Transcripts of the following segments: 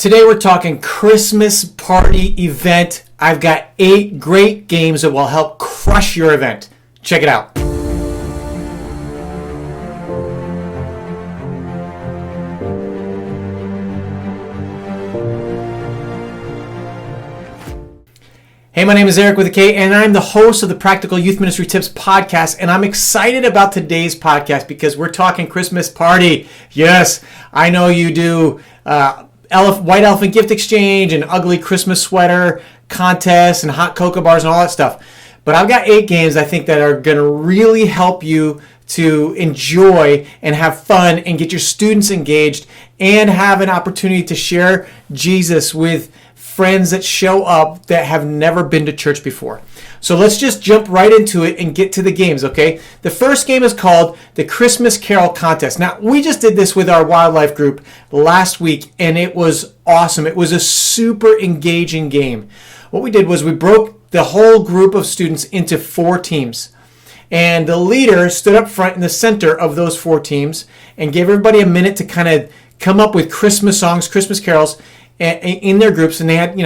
Today we're talking Christmas party event. I've got 8 great games that will help crush your event. Check it out. Hey, my name is Eric with a K, and I'm the host of the Practical Youth Ministry Tips podcast, and I'm excited about today's podcast because we're talking Christmas party. Yes, I know you do white elephant gift exchange and ugly Christmas sweater contests and hot cocoa bars and all that stuff. But I've got 8 games I think that are going to really help you to enjoy and have fun and get your students engaged and have an opportunity to share Jesus with friends that show up that have never been to church before. So let's just jump right into it and get to the games, okay? The first game is called the Christmas Carol Contest. Now, we just did this with our wildlife group last week, and it was awesome. It was a super engaging game. What we did was we broke the whole group of students into 4 teams. And the leader stood up front in the center of those 4 teams and gave everybody a minute to kind of come up with Christmas songs, Christmas carols, in their groups. And they had,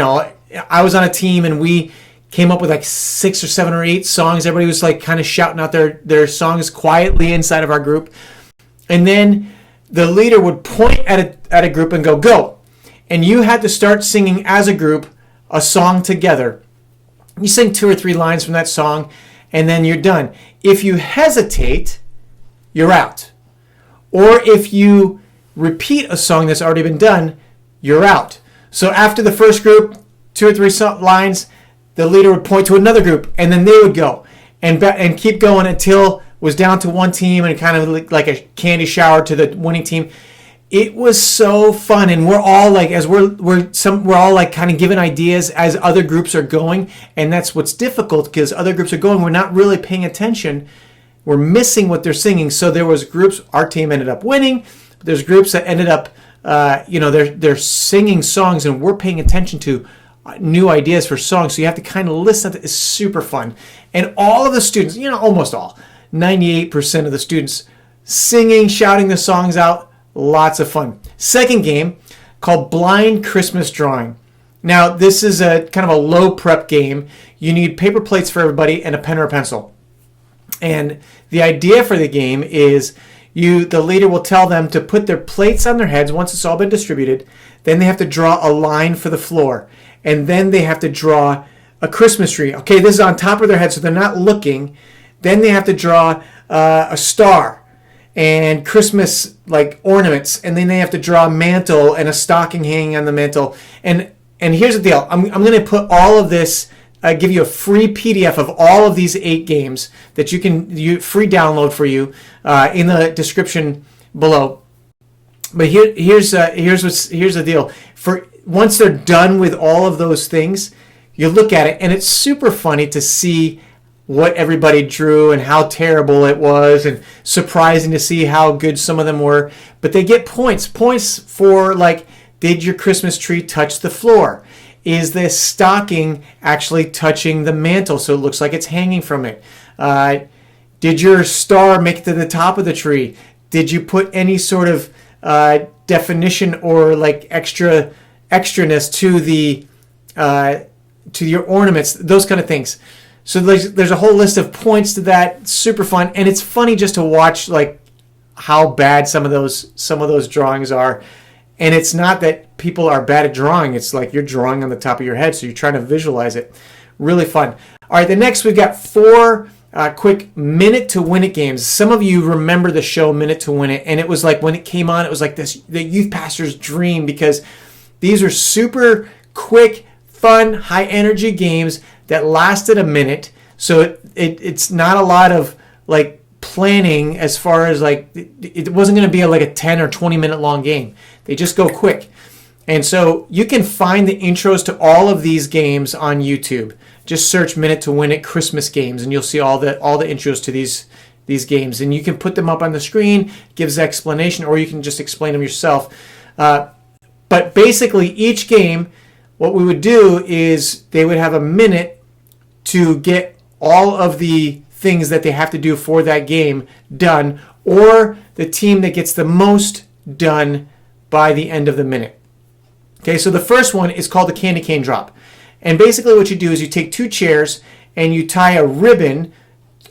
I was on a team and we came up with like 6 or 7 or 8 songs. Everybody was like kind of shouting out their songs quietly inside of our group. And then the leader would point at a group and go. And you had to start singing as a group a song together. You sing 2 or 3 lines from that song and then you're done. If you hesitate, you're out. Or if you repeat a song that's already been done, you're out. So after the first group, 2 or 3 lines, the leader would point to another group, and then they would go and keep going until it was down to one team and kind of like a candy shower to the winning team. It was so fun, and we're all like, as we're all like kind of giving ideas as other groups are going, and that's what's difficult because other groups are going. We're not really paying attention. We're missing what they're singing. So there was groups. Our team ended up winning. But there's groups that ended up. They're singing songs and we're paying attention to new ideas for songs. So you have to kind of listen. It's super fun. And all of the students, almost all, 98% of the students singing, shouting the songs out. Lots of fun. Second game called Blind Christmas Drawing. Now, this is a kind of a low prep game. You need paper plates for everybody and a pen or a pencil. And the idea for the game is the leader will tell them to put their plates on their heads once it's all been distributed. Then they have to draw a line for the floor. And then they have to draw a Christmas tree. Okay, this is on top of their head, so they're not looking. Then they have to draw a star and Christmas like ornaments. And then they have to draw a mantle and a stocking hanging on the mantle. And here's the deal. I'm going to put all of this, give you a free PDF of all of these 8 games that you free download for you in the description below. But here's the deal. For once they're done with all of those things, you look at it and it's super funny to see what everybody drew and how terrible it was, and surprising to see how good some of them were. But they get points for like, did your Christmas tree touch the floor? Is the stocking actually touching the mantle so it looks like it's hanging from it? Did your star make it to the top of the tree? Did you put any sort of definition or like extraness to the to your ornaments? Those kind of things. So there's a whole list of points to that. Super fun, and it's funny just to watch like how bad some of those drawings are. And it's not that people are bad at drawing. It's like you're drawing on the top of your head, so you're trying to visualize it. Really fun. All right, the next we've got 4 quick Minute to Win It games. Some of you remember the show Minute to Win It, and it was like when it came on, it was like the youth pastor's dream because these are super quick, fun, high energy games that lasted a minute. So it's not a lot of like planning as far as like it wasn't going to be like a 10 or 20 minute long game. They just go quick. And so you can find the intros to all of these games on YouTube. Just search Minute to Win It Christmas games and you'll see all the intros to these games. And you can put them up on the screen, gives the explanation, or you can just explain them yourself. But basically each game, what we would do is they would have a minute to get all of the things that they have to do for that game done, or the team that gets the most done by the end of the minute. Okay, so the first one is called the candy cane drop. And basically what you do is you take 2 chairs and you tie a ribbon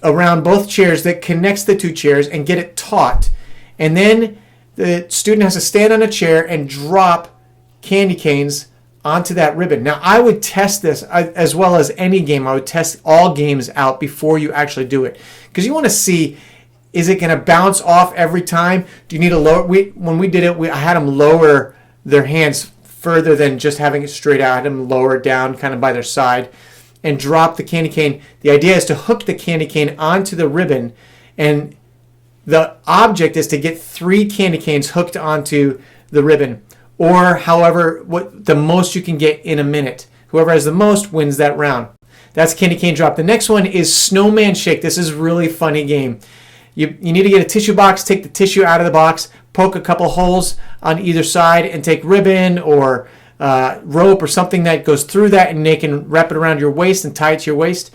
around both chairs that connects the 2 chairs and get it taut. And then the student has to stand on a chair and drop candy canes onto that ribbon. Now, I would test this as well as any game. I would test all games out before you actually do it, because you want to see, is it going to bounce off every time? Do you need to lower? When we did it, I had them lower their hands further than just having it straight out. I had them lower down kind of by their side and drop the candy cane. The idea is to hook the candy cane onto the ribbon, and the object is to get 3 candy canes hooked onto the ribbon, or however, what the most you can get in a minute. Whoever has the most wins that round. That's candy cane drop. The next one is snowman shake. This is a really funny game. You need to get a tissue box, take the tissue out of the box, poke a couple holes on either side, and take ribbon or rope or something that goes through that, and they can wrap it around your waist and tie it to your waist.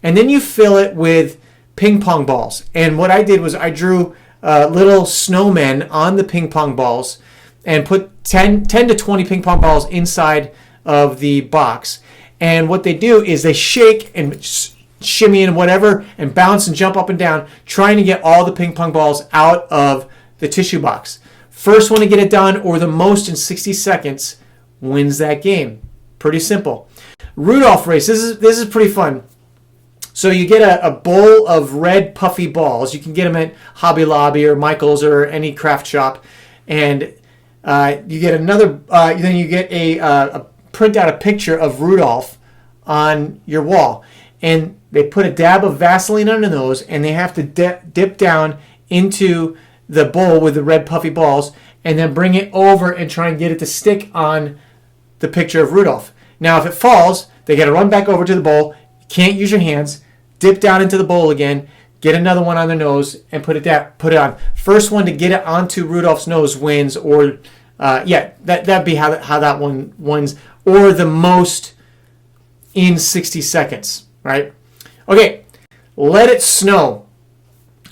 And then you fill it with ping pong balls. And what I did was I drew little snowmen on the ping pong balls and put 10 to 20 ping pong balls inside of the box. And what they do is they shake and shimmy and whatever and bounce and jump up and down, trying to get all the ping pong balls out of the tissue box. First one to get it done, or the most in 60 seconds, wins that game. Pretty simple. Rudolph race. This is pretty fun. So you get a bowl of red puffy balls. You can get them at Hobby Lobby or Michael's or any craft shop, and you get another. Then you get a print out a picture of Rudolph on your wall, and they put a dab of Vaseline under those, and they have to dip down into the bowl with the red puffy balls, and then bring it over and try and get it to stick on the picture of Rudolph. Now, if it falls, they got to run back over to the bowl. You can't use your hands. Dip down into the bowl again, get another one on their nose, and put it on. First one to get it onto Rudolph's nose wins, or that'd be how that one wins, or the most in 60 seconds, right? Okay, Let It Snow.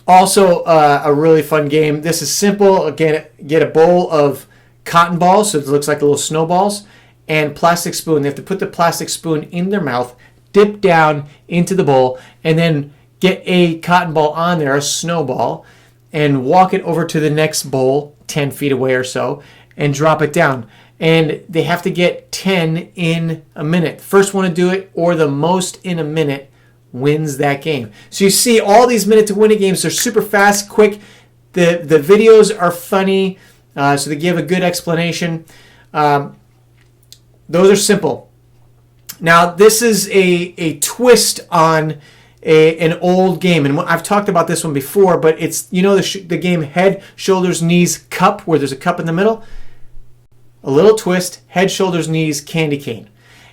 Also a really fun game. This is simple. Again, get a bowl of cotton balls, so it looks like little snowballs, and plastic spoon. They have to put the plastic spoon in their mouth, dip down into the bowl, and then get a cotton ball on there, a snowball, and walk it over to the next bowl 10 feet away or so and drop it down. And they have to get 10 in a minute. First one to do it, or the most in a minute, wins that game. So you see all these minute to win it games. They're super fast, quick. The videos are funny, so they give a good explanation. Those are simple. Now, this is a twist on an old game, and I've talked about this one before, but it's, the game Head, Shoulders, Knees, Cup, where there's a cup in the middle. A little twist, head, shoulders, knees, candy cane.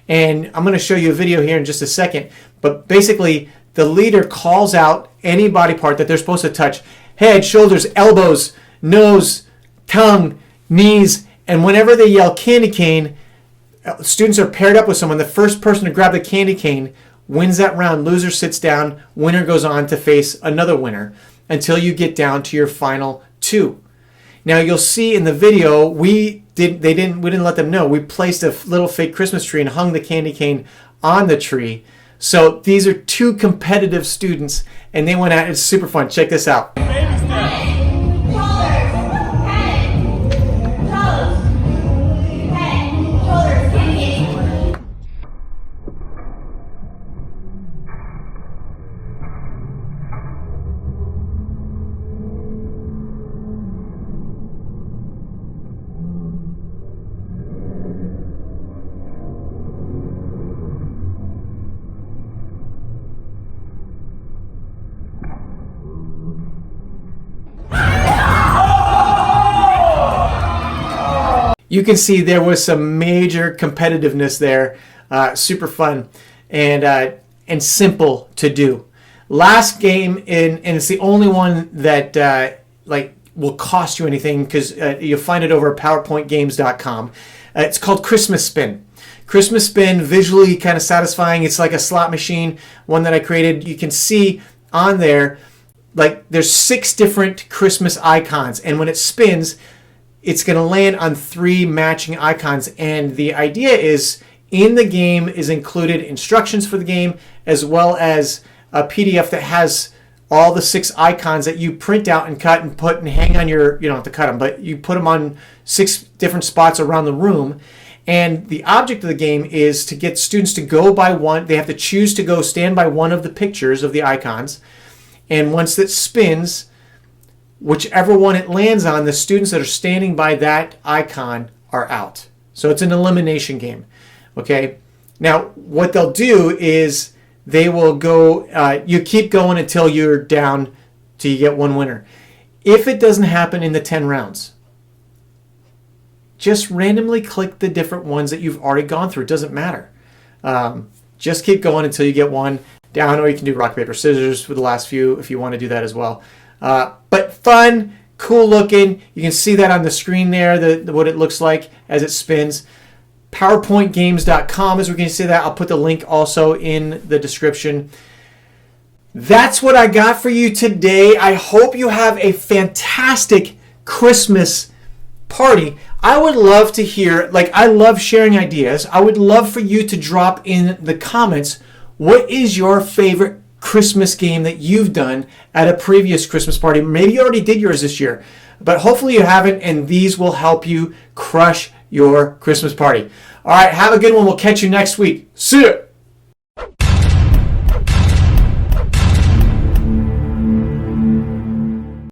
And I'm going to show you a video here in just a second, but basically the leader calls out any body part that they're supposed to touch: head, shoulders, elbows, nose, tongue, knees, and whenever they yell candy cane, students are paired up with someone. The first person to grab the candy cane wins that round. Loser sits down. Winner goes on to face another winner until you get down to your final 2. Now you'll see in the video we didn't let them know. We placed a little fake Christmas tree and hung the candy cane on the tree. So these are 2 competitive students, and they went out. It's super fun. Check this out. You can see there was some major competitiveness there. Super fun and simple to do. Last game, and it's the only one that will cost you anything, because you'll find it over at PowerPointGames.com. It's called Christmas Spin. Christmas Spin, visually kind of satisfying. It's like a slot machine, one that I created. You can see on there, there's 6 different Christmas icons, and when it spins, it's going to land on 3 matching icons. And the idea is, in the game is included instructions for the game, as well as a PDF that has all the 6 icons that you print out and cut and put and hang on your, you don't have to cut them, but you put them on 6 different spots around the room. And the object of the game is to get students to go by one. They have to choose to go stand by one of the pictures of the icons. And once it spins, whichever one it lands on, the students that are standing by that icon are out. So it's an elimination game. Okay. Now, what they'll do is they will go, you keep going until you're down till you get one winner. If it doesn't happen in the 10 rounds, just randomly click the different ones that you've already gone through. It doesn't matter. Just keep going until you get one down, or you can do rock, paper, scissors for the last few if you want to do that as well. But fun, cool looking. You can see that on the screen there, what it looks like as it spins. PowerPointGames.com is where you can see that. I'll put the link also in the description. That's what I got for you today. I hope you have a fantastic Christmas party. I would love to hear, I love sharing ideas. I would love for you to drop in the comments, what is your favorite Christmas game that you've done at a previous Christmas party? Maybe you already did yours this year, but hopefully you haven't, and these will help you crush your Christmas party. All right, have a good one. We'll catch you next week. See ya.